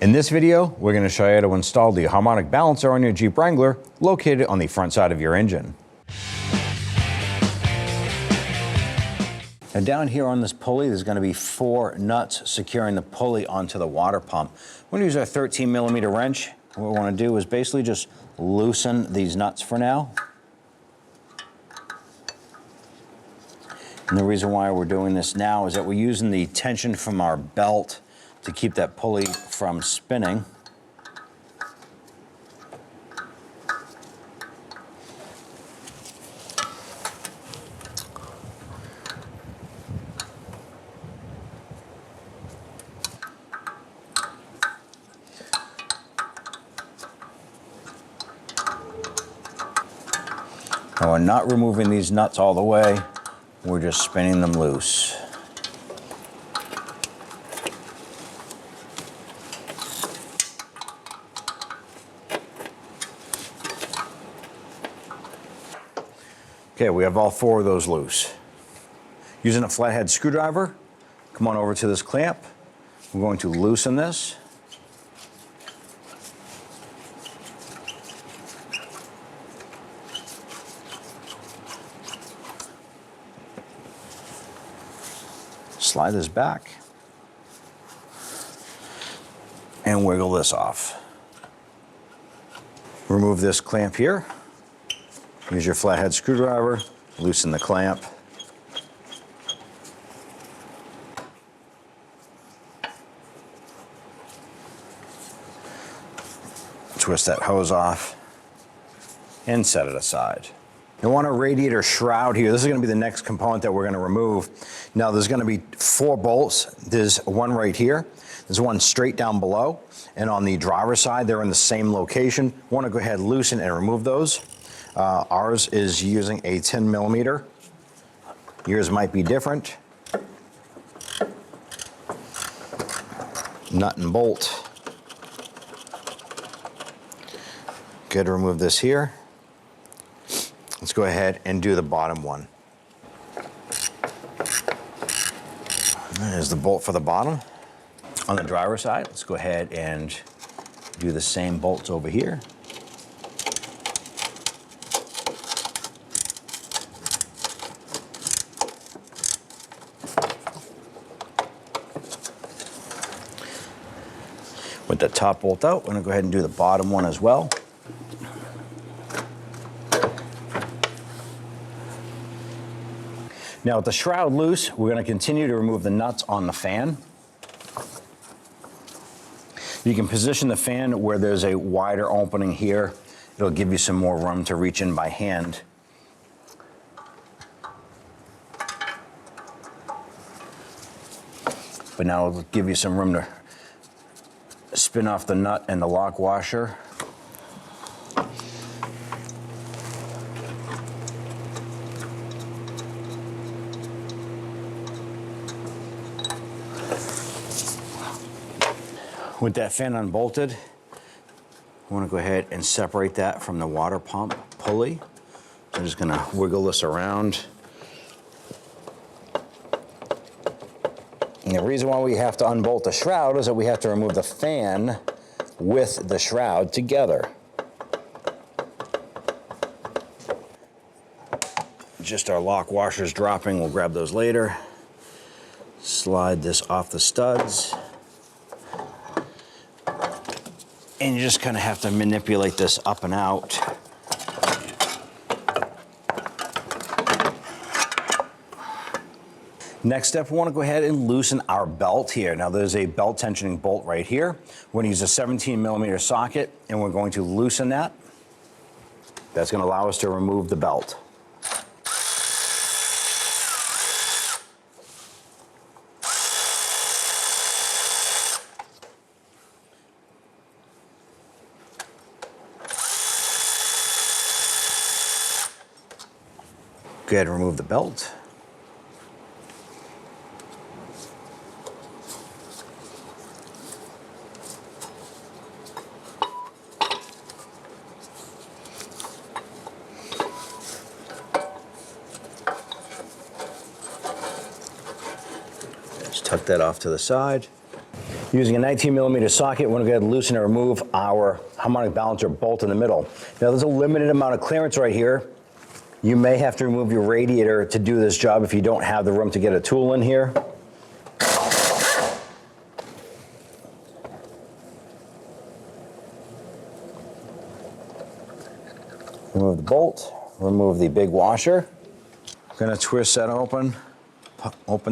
In this video, we're going to show you how to install the harmonic balancer on your Jeep Wrangler located on the front side of your engine. Now down here on this pulley, there's going to be 4 nuts securing the pulley onto the water pump. We're going to use our 13mm wrench. What we want to do is basically just loosen these nuts for now. And the reason why we're doing this now is that we're using the tension from our belt to keep that pulley from spinning. Now we're not removing these nuts all the way, we're just spinning them loose. Okay, we have all 4 of those loose. Using a flathead screwdriver, come on over to this clamp. We're going to loosen this. Slide this back and wiggle this off. Remove this clamp here. Use your flathead screwdriver, loosen the clamp. Twist that hose off and set it aside. You want a radiator shroud here. This is going to be the next component that we're going to remove. Now there's going to be 4 bolts. There's one right here. There's one straight down below. And on the driver's side, they're in the same location. We want to go ahead, loosen and remove those. Ours is using a 10mm. Yours might be different. Nut and bolt. Good, remove this here. Let's go ahead and do the bottom one. There's the bolt for the bottom. On the driver's side, let's go ahead and do the same bolts over here. With the top bolt out, we're going to go ahead and do the bottom one as well. Now with the shroud loose, we're going to continue to remove the nuts on the fan. You can position the fan where there's a wider opening here. It'll give you some more room to reach in by hand. But now it'll give you some room to spin off the nut and the lock washer. With that fan unbolted, I want to go ahead and separate that from the water pump pulley. So I'm just going to wiggle this around. And the reason why we have to unbolt the shroud is that we have to remove the fan with the shroud together. Just our lock washers dropping, we'll grab those later. Slide this off the studs. And you just kind of have to manipulate this up and out. Next step, we want to go ahead and loosen our belt here. Now there's a belt tensioning bolt right here. We're going to use a 17mm socket and we're going to loosen that. That's going to allow us to remove the belt. Go ahead and remove the belt. Just tuck that off to the side. Using a 19mm socket, we're going to go ahead and loosen and remove our harmonic balancer bolt in the middle. Now there's a limited amount of clearance right here. You may have to remove your radiator to do this job if you don't have the room to get a tool in here. Remove the bolt, remove the big washer. I'm going to twist that open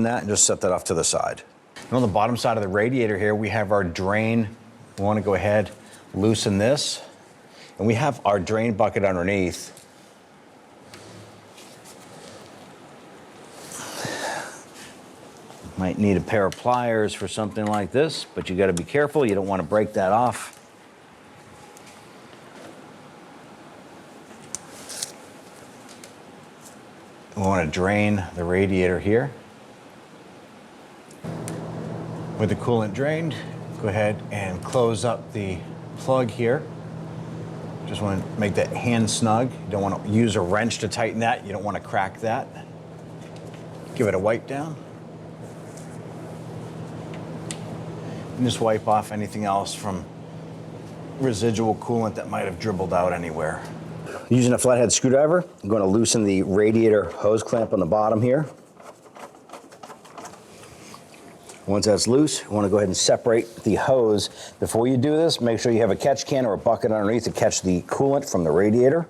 that, and just set that off to the side. And on the bottom side of the radiator here, we have our drain. We want to go ahead, loosen this, and we have our drain bucket underneath. Might need a pair of pliers for something like this, but you got to be careful. You don't want to break that off. We want to drain the radiator here. With the coolant drained, go ahead and close up the plug here. Just want to make that hand snug. You don't want to use a wrench to tighten that. You don't want to crack that. Give it a wipe down. And just wipe off anything else from residual coolant that might have dribbled out anywhere. Using a flathead screwdriver, I'm going to loosen the radiator hose clamp on the bottom here. Once that's loose, you want to go ahead and separate the hose. Before you do this, make sure you have a catch can or a bucket underneath to catch the coolant from the radiator.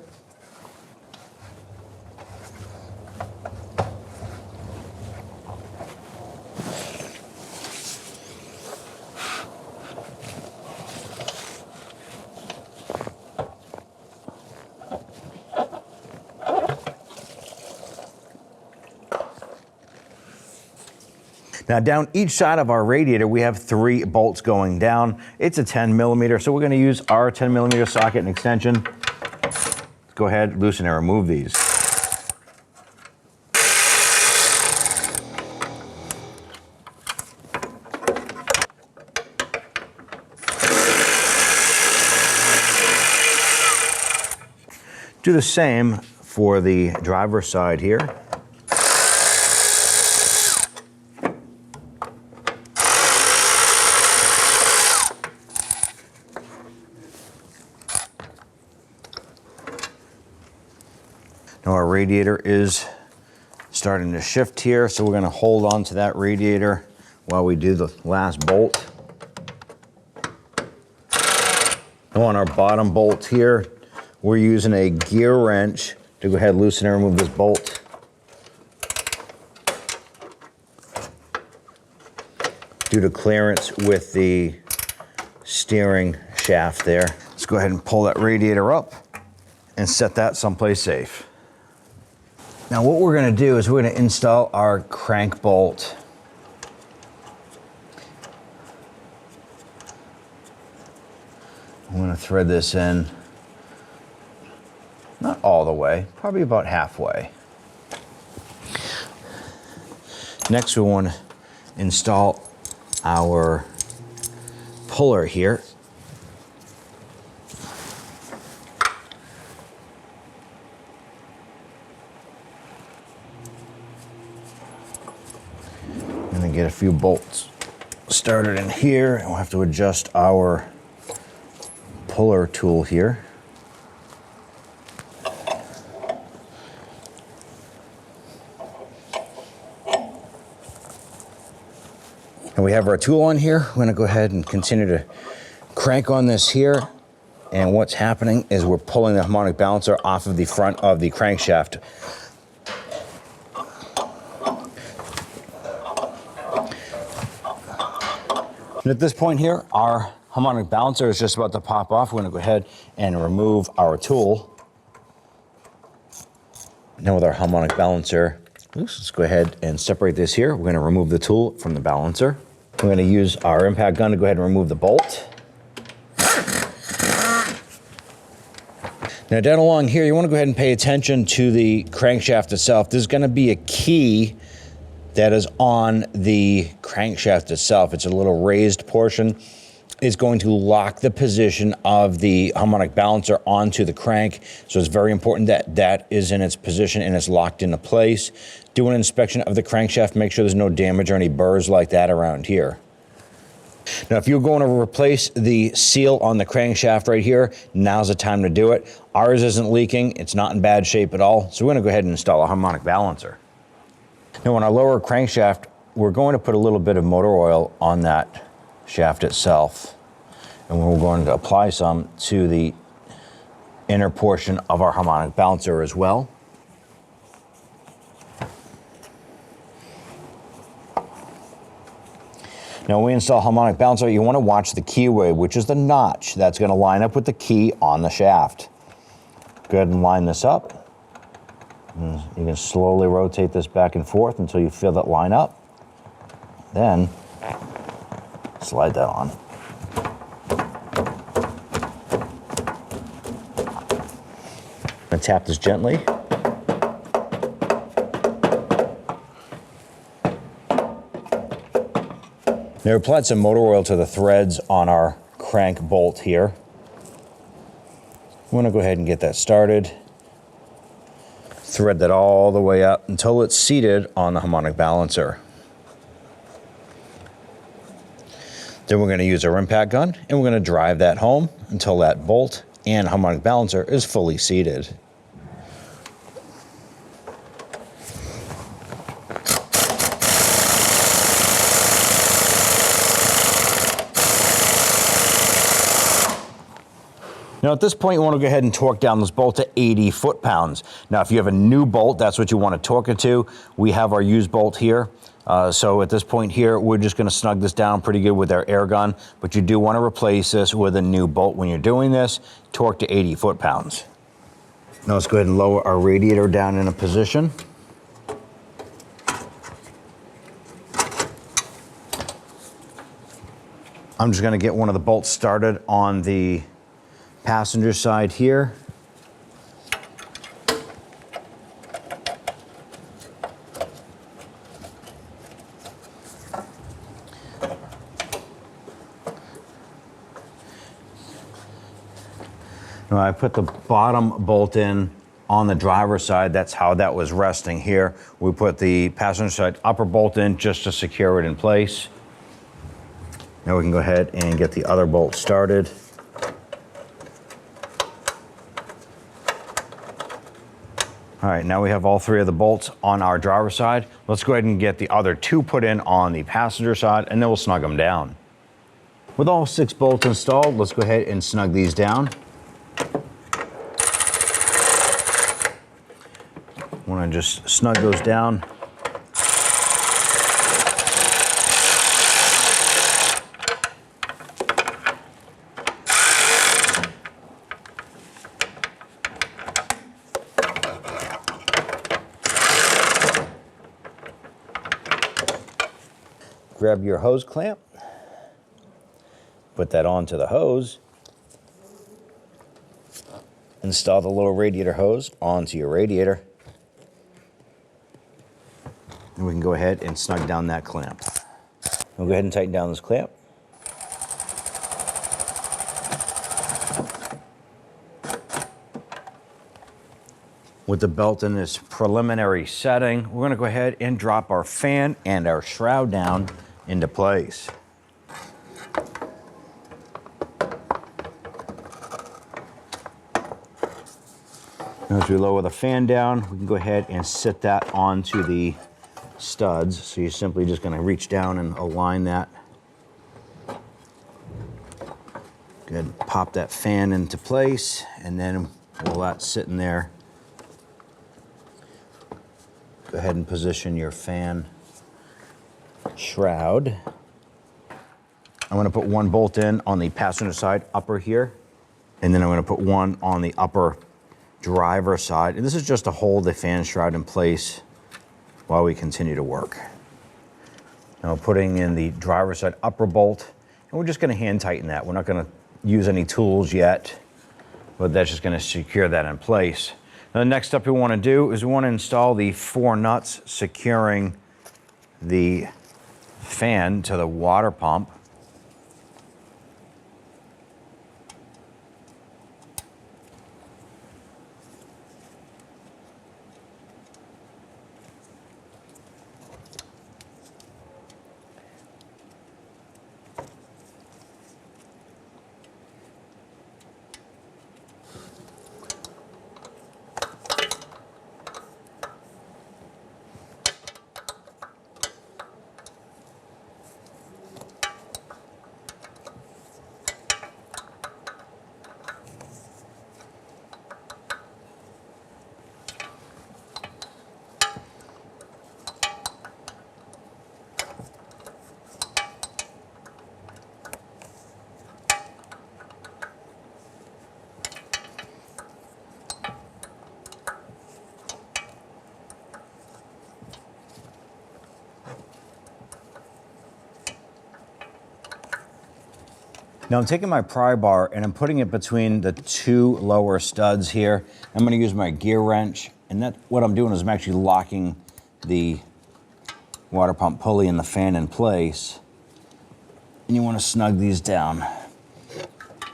Now down each side of our radiator, we have 3 bolts going down. It's a 10mm, so we're going to use our 10mm socket and extension. Let's go ahead, loosen and remove these. Do the same for the driver's side here. Now our radiator is starting to shift here, so we're going to hold on to that radiator while we do the last bolt. Now on our bottom bolt here, we're using a gear wrench to go ahead, loosen and remove this bolt. Due to clearance with the steering shaft there. Let's go ahead and pull that radiator up and set that someplace safe. Now what we're going to do is we're going to install our crank bolt. I'm going to thread this in, not all the way, probably about halfway. Next we want to install our puller here. And then get a few bolts started in here, and we'll have to adjust our puller tool here. And we have our tool on here. We're gonna go ahead and continue to crank on this here. And what's happening is we're pulling the harmonic balancer off of the front of the crankshaft. And at this point here, our harmonic balancer is just about to pop off. We're gonna go ahead and remove our tool. Now with our harmonic balancer loose, let's go ahead and separate this here. We're gonna remove the tool from the balancer. We're gonna use our impact gun to go ahead and remove the bolt. Now down along here, you wanna go ahead and pay attention to the crankshaft itself. There's gonna be a key that is on the crankshaft itself. It's a little raised portion. It's going to lock the position of the harmonic balancer onto the crank. So it's very important that that is in its position and it's locked into place. Do an inspection of the crankshaft, make sure there's no damage or any burrs like that around here. Now, if you're going to replace the seal on the crankshaft right here, now's the time to do it. Ours isn't leaking. It's not in bad shape at all. So we're going to go ahead and install a harmonic balancer. Now, on our lower crankshaft, we're going to put a little bit of motor oil on that shaft itself. And we're going to apply some to the inner portion of our harmonic balancer as well. Now, when we install harmonic balancer, you want to watch the keyway, which is the notch that's going to line up with the key on the shaft. Go ahead and line this up. And you can slowly rotate this back and forth until you feel that line up. Then slide that on. I'm going to tap this gently. Now, we applied some motor oil to the threads on our crank bolt here. We want to go ahead and get that started. Thread that all the way up until it's seated on the harmonic balancer. Then we're going to use our impact gun and we're going to drive that home until that bolt and harmonic balancer is fully seated. Now, at this point, you want to go ahead and torque down this bolt to 80 foot-pounds. Now, if you have a new bolt, that's what you want to torque it to. We have our used bolt here. So at this point here, we're just going to snug this down pretty good with our air gun. But you do want to replace this with a new bolt when you're doing this. Torque to 80 foot-pounds. Now, let's go ahead and lower our radiator down in a position. I'm just going to get one of the bolts started on the passenger side here. Now, I put the bottom bolt in on the driver's side. That's how that was resting here. We put the passenger side upper bolt in just to secure it in place. Now we can go ahead and get the other bolt started. All right, now we have all three of the bolts on our driver's side. Let's go ahead and get the other two put in on the passenger side, and then we'll snug them down. With all 6 bolts installed, let's go ahead and snug these down. Want to just snug those down. Grab your hose clamp, put that onto the hose, install the little radiator hose onto your radiator, and we can go ahead and snug down that clamp. We'll go ahead and tighten down this clamp. With the belt in this preliminary setting, we're going to go ahead and drop our fan and our shroud down into place. Now, as we lower the fan down, we can go ahead and sit that onto the studs. So you're simply just going to reach down and align that. Go ahead and pop that fan into place, and then while that's sitting there, go ahead and position your fan shroud. I'm going to put one bolt in on the passenger side upper here, and then I'm going to put one on the upper driver side. And this is just to hold the fan shroud in place while we continue to work. Now, putting in the driver side upper bolt, and we're just going to hand tighten that. We're not going to use any tools yet, but that's just going to secure that in place. Now, the next step we want to do is we want to install the 4 nuts securing the fan to the water pump. Now I'm taking my pry bar and I'm putting it between the two lower studs here. I'm going to use my gear wrench, and that what I'm doing is I'm actually locking the water pump pulley and the fan in place. And you want to snug these down.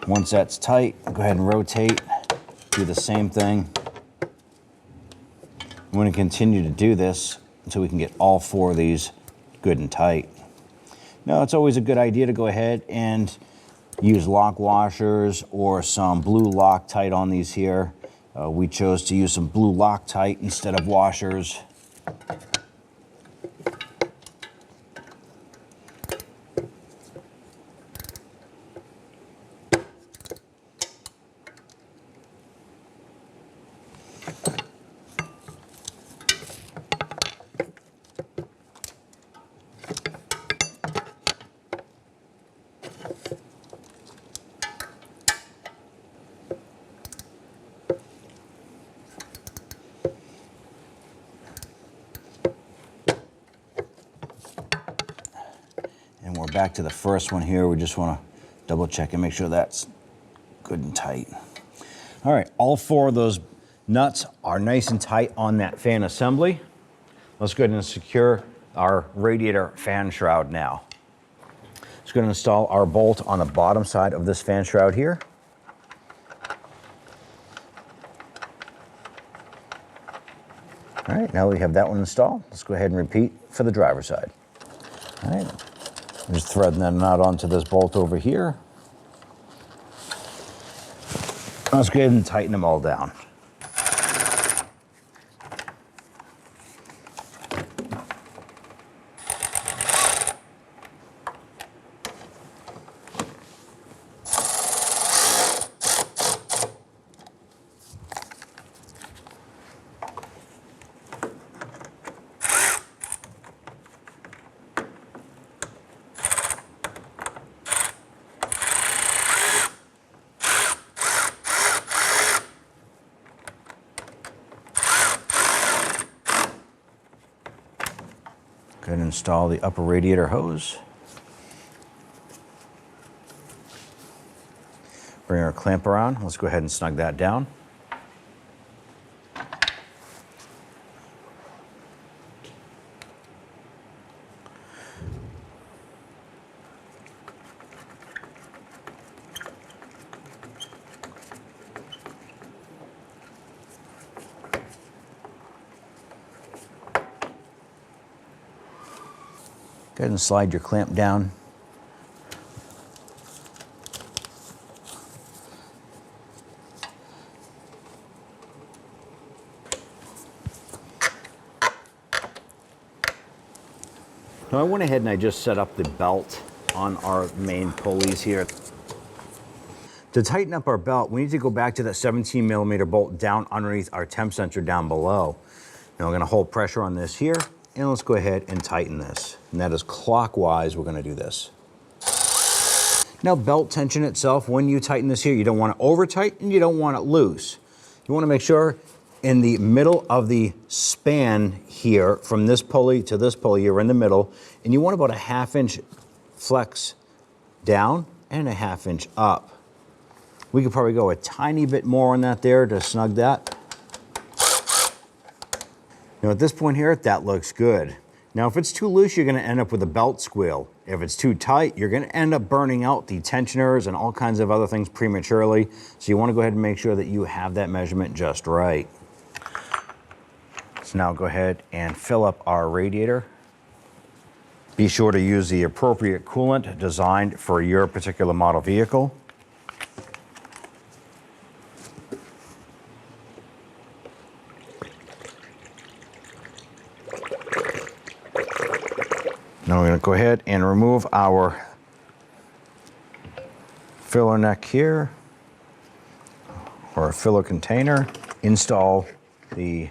Once that's tight, go ahead and rotate. Do the same thing. I'm going to continue to do this until we can get all four of these good and tight. Now, it's always a good idea to go ahead and use lock washers or some blue Loctite on these here. We chose to use some blue Loctite instead of washers. And we're back to the first one here. We just want to double check and make sure that's good and tight. All right, all four of those nuts are nice and tight on that fan assembly. Let's go ahead and secure our radiator fan shroud now. Let's go ahead and install our bolt on the bottom side of this fan shroud here. All right, now we have that one installed. Let's go ahead and repeat for the driver's side. All right, I'm just threading that knot onto this bolt over here. Let's go ahead and tighten them all down. Go ahead and install the upper radiator hose. Bring our clamp around. Let's go ahead and snug that down. Go ahead and slide your clamp down. Now I went ahead and I just set up the belt on our main pulleys here. To tighten up our belt, we need to go back to that 17mm bolt down underneath our temp sensor down below. Now we're going to hold pressure on this here, and let's go ahead and tighten this. And that is clockwise, we're going to do this. Now belt tension itself, when you tighten this here, you don't want it over tight and you don't want it loose. You want to make sure in the middle of the span here, from this pulley to this pulley, you're in the middle, and you want about a 1/2 inch flex down and a 1/2 inch up. We could probably go a tiny bit more on that there to snug that. Now at this point here, that looks good. Now if it's too loose, you're gonna end up with a belt squeal. If it's too tight, you're gonna end up burning out the tensioners and all kinds of other things prematurely. So you wanna go ahead and make sure that you have that measurement just right. So now go ahead and fill up our radiator. Be sure to use the appropriate coolant designed for your particular model vehicle. Now we're going to go ahead and remove our filler neck here, or a filler container. Install the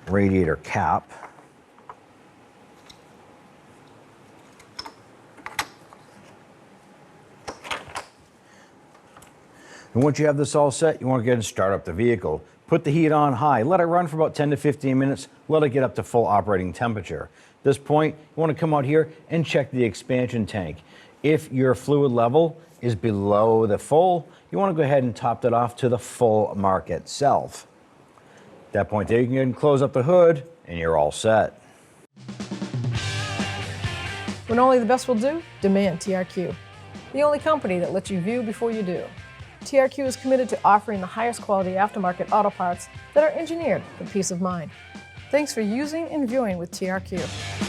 radiator cap. And once you have this all set, you want to go ahead and start up the vehicle. Put the heat on high, let it run for about 10 to 15 minutes, let it get up to full operating temperature. At this point, you want to come out here and check the expansion tank. If your fluid level is below the full, you want to go ahead and top that off to the full mark itself. At that point there, you can go ahead and close up the hood and you're all set. When only the best will do, demand TRQ. The only company that lets you view before you do. TRQ is committed to offering the highest quality aftermarket auto parts that are engineered for peace of mind. Thanks for using and viewing with TRQ.